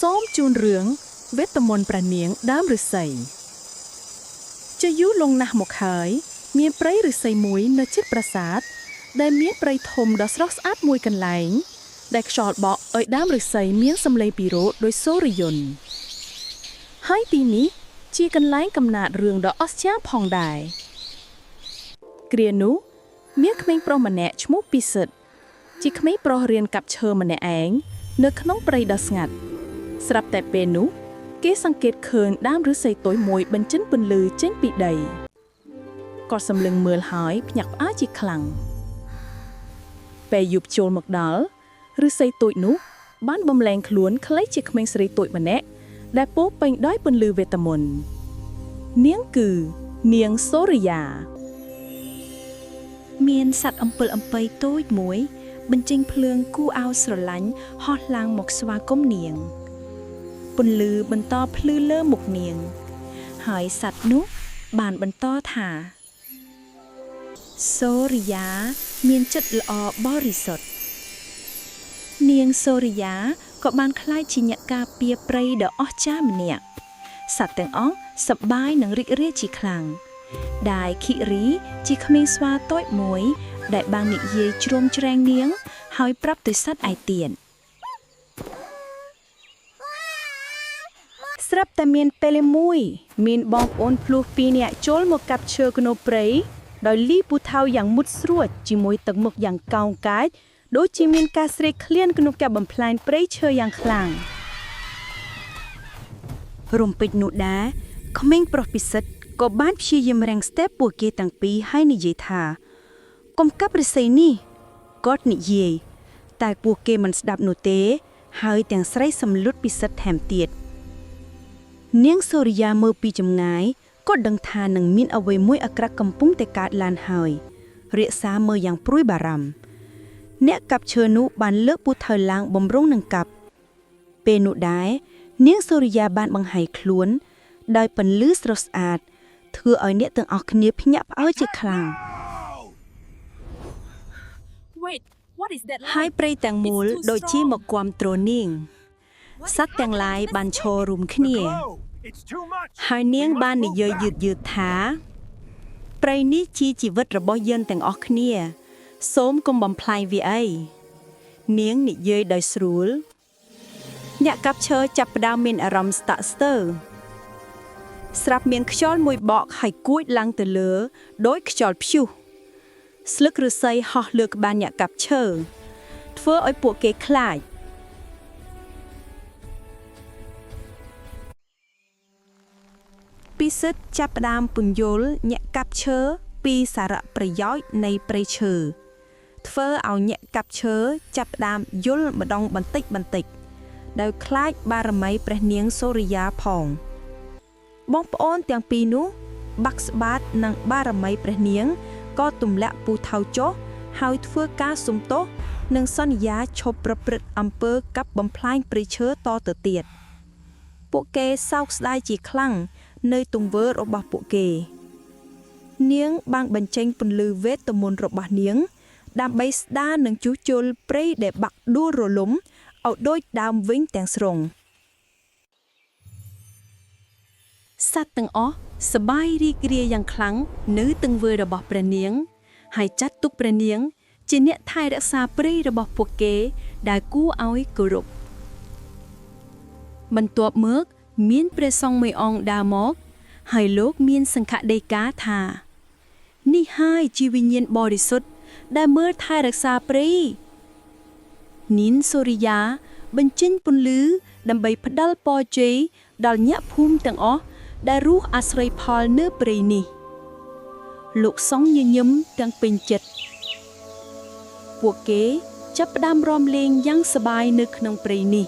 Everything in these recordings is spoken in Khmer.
សូមជូនរឿងវេទមន្តព្រះនាងដើមឫស្សីជាយូរលង់ណាស់មកហើយមានព្រៃឫស្សីមួយនៅជិតប្រាសាទដែលមានព្រៃធំដ៏ស្រស់ស្អាតមួយកន្លែងដែលខ្យល់បក់ឲ្យដើមឫស្សីមានសម្លេងពីរោះដោយសូរយន្តហើយទីនេះជាកន្លែងកំណើតរឿងដ៏អស្ចារ្យផងដែរគ្រានោះមានក្មេងប្រុសម្នាក់ឈ្មោះពិសិដ្ឋជាក្មេងប្រុសរៀនកាប់ឈើម្នាក់ឯងនៅក្នុងព្រៃដ៏ស្ងាត់ស្រាប់តែពេលនោះគេសង្កេតឃើញដើមឫស្សីតូចមួយបញ្ចេញពន្លឺចេញពីដីគាត់សម្លឹងមើលហើយភ្ញាក់ផ្អើលជាខ្លាំងពេលយប់ចូលមកដល់ឫស្សីតូចនោះបានបំលែងខ្លួនខ្លីជាក្មេងស្រីតូចម្នាក់ដែលពោពេញដោយពន្លឺវេទមន្តនាងគឺនាងសូរិយាមានសត្វអំពិលអំពៃតូចមួយបញ្ចេញភ្លើងគួរឲ្យស្រឡាញ់ហោះឡើងមកស្វាគមន៍នាងពន្លឺបន្តភ្លឺលើមុខនាងហើយសត្វនោះបានបន្តថាសូរិយាមានចិត្តល្អបរិសុទ្ធនាងសូរិយាក៏បានក្លាយជាអ្នកការពារព្រៃដ៏អស្ចារ្យម្នាក់សត្វទាំងអស់សប្បាយនិងរីករាយជាខ្លាំងដែលខិរីជាក្មេងស្វាតូចមួយដែលបាននិយាយជ្រោមជ្រែងនាងហើយប្រាប់ទៅសត្វឯទៀតស្រាប់តែមានពេលមួយមានបងប្អូនភ្លោះពីរនាក់ចូលមកកាប់ឈើក្នុងព្រៃដោយលីពូថៅយ៉ាងមុតស្រួចជាមួយទឹកមុខយ៉ាងកោងកាចដូចជាមានការស្រែកឃ្លានក្នុងការបំផ្លាញព្រៃឈើយ៉ាងខ្លាំងរំពេចនោះដែរក្មេងប្រុសពិសិដ្ឋក៏បានព្យាយាមរាំងស្ទះពួកគេទាំងពីរហើយនិយាយថាកុំកាប់ឫស្សីនេះគាត់និយាយតែពួកគេមិនស្ដាប់នោះទេហើយទាំងស្រីសម្លុតពិសិដ្ឋថែមទៀតនាងសូរិយាមើលពីចម្ងាយក៏ដឹងថានឹងមានអ្វីមួយអាក្រក់កំពុងតែកើតឡើងហើយរាក្សាមើលយ៉ាងព្រួយបារម្ភអ្នកកាប់ឈើនោះបានលើកពូថៅឡើងបំរុងនឹងកាប់ពេលនោះដែរនាងសូរិយាបានបង្ហាញខ្លួនដោយពន្លឺស្រស់ស្អាតធ្វើឲ្យអ្នកទាំងអស់គ្នាភ្ញាក់ផ្អើលជាខ្លាំងហើយព្រៃទាំងមូលដូចជាមកគាំទ្រនាងសត្វទាំងឡាយបានឈររួមគ្នាហើយនាងបាននិយាយយឺតៗថាព្រៃនេះជាជីវិតរបស់យើងទាំងអស់គ្នាសូមកុំបំផ្លាញវាអីនាងនិយាយដោយស្រួលអ្នកកាប់ឈើចាប់ផ្ដើមមានអារម្មណ៍ស្តាក់ស្ទើរស្រាប់មានខ្យល់មួយបក់ហើយគួចឡើងទៅលើដោយខ្យល់ព្យុះស្លឹកឫស្សីហោះលើក្បាលអ្នកកាប់ឈើធ្វើឲ្យពួកគេខ្លាចពិសិដ្ឋចាប់ផ្ដើមពន្យល់អ្នកកាប់ឈើពីសារៈប្រយោជន៍នៃព្រៃឈើធ្វើឲ្យអ្នកកាប់ឈើចាប់ផ្ដើមយល់ម្ដងបន្តិចដោយខ្លាចបារមីព្រះនាងសូរិយាផងបងប្អូនទាំងពីរនោះបាក់ស្បាតនឹងបារមីព្រះនាងក៏ទម្លាក់ពូថៅចុះហើយធ្វើការសុំទោសនិងសន្យាឈប់ប្រព្រឹត្តអំពើកាប់បំផ្លាញព្រៃឈើតទៅទៀតពួកគេសោកស្ដាយជាខ្លាំងនៅទង្វើរបស់ពួកគេនាងបានបញ្ចេញពន្លឺវេទមន្តរបស់នាងដើម្បីស្ដារនិងជួសជុលព្រៃដែលបាក់ដួលរលំឲ្យដូចដើមវិញទាំងស្រុងសត្វទាំងអស់សប្បាយរីករាយយ៉ាងខ្លាំងនៅទង្វើរបស់ព្រះនាងហើយចាត់ទុកព្រះនាងជាអ្នកថែរក្សាព្រៃរបស់ពួកគេដែលគួរឲ្យគោរពបន្ទាប់មកមានព្រះសង្ឃមួយអង្គដើរមកហើយលោកមានសង្ឃដីកាថានេះហើយជាវិញ្ញាណបរិសុទ្ធដែលមើលថែរក្សាព្រៃនាងសូរិយាបញ្ចេញពន្លឺដើម្បីផ្ដល់ពរជ័យដល់អ្នកភូមិទាំងអស់ដែលរស់អាស្រ័យផលនៅព្រៃនេះលោកសង្ឃញញឹមទាំងពេញចិត្តពួកគេចាប់ផ្ដើមរាំលេងយ៉ាងសប្បាយនៅក្នុងព្រៃនេះ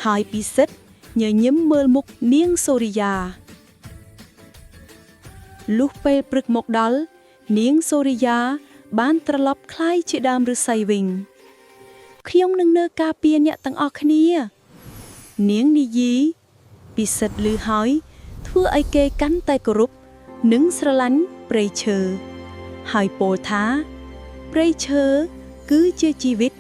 ហើយពិសិដ្ឋញញឹមមើលមុខនាងសូរិយាលុះពេលព្រឹកមកដល់នាងសូរិយាបានត្រឡប់ក្លាយជាដើមឫស្សីវិញខ្ញុំនឹងនៅការពារអ្នកទាំងអស់គ្នានាងនិយាយពិសិដ្ឋឮហើយធ្វើឲ្យគេកាន់តែគោរពនិងស្រឡាញ់ព្រៃឈើហើយពោលថាព្រៃឈើគឺជាជីវិត